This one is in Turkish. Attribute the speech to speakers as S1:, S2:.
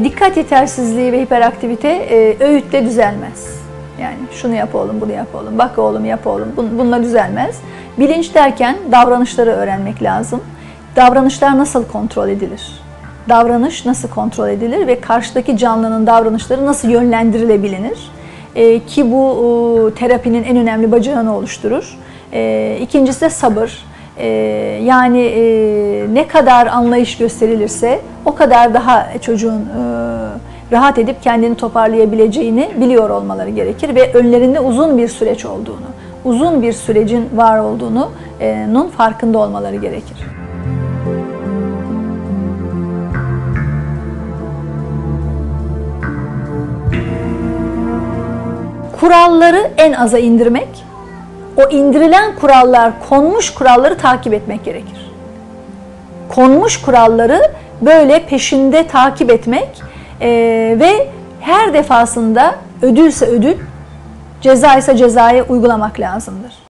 S1: Dikkat yetersizliği ve hiperaktivite öğütle düzelmez. Yani şunu yap oğlum, bunu yap oğlum, bak oğlum, yap oğlum, bununla düzelmez. Bilinç derken davranışları öğrenmek lazım. Davranışlar nasıl kontrol edilir? Davranış nasıl kontrol edilir ve karşıdaki canlının davranışları nasıl yönlendirilebilir? Ki bu terapinin en önemli bacağını oluşturur. İkincisi de sabır. Yani ne kadar anlayış gösterilirse o kadar daha çocuğun rahat edip kendini toparlayabileceğini biliyor olmaları gerekir ve önlerinde uzun bir süreç olduğunu, uzun bir sürecin var olduğunun farkında olmaları gerekir. Kuralları en aza indirmek, o indirilen kurallar, konmuş kuralları takip etmek gerekir. Konmuş kuralları böyle peşinde takip etmek ve her defasında ödülse ödül, ceza ise cezayı uygulamak lazımdır.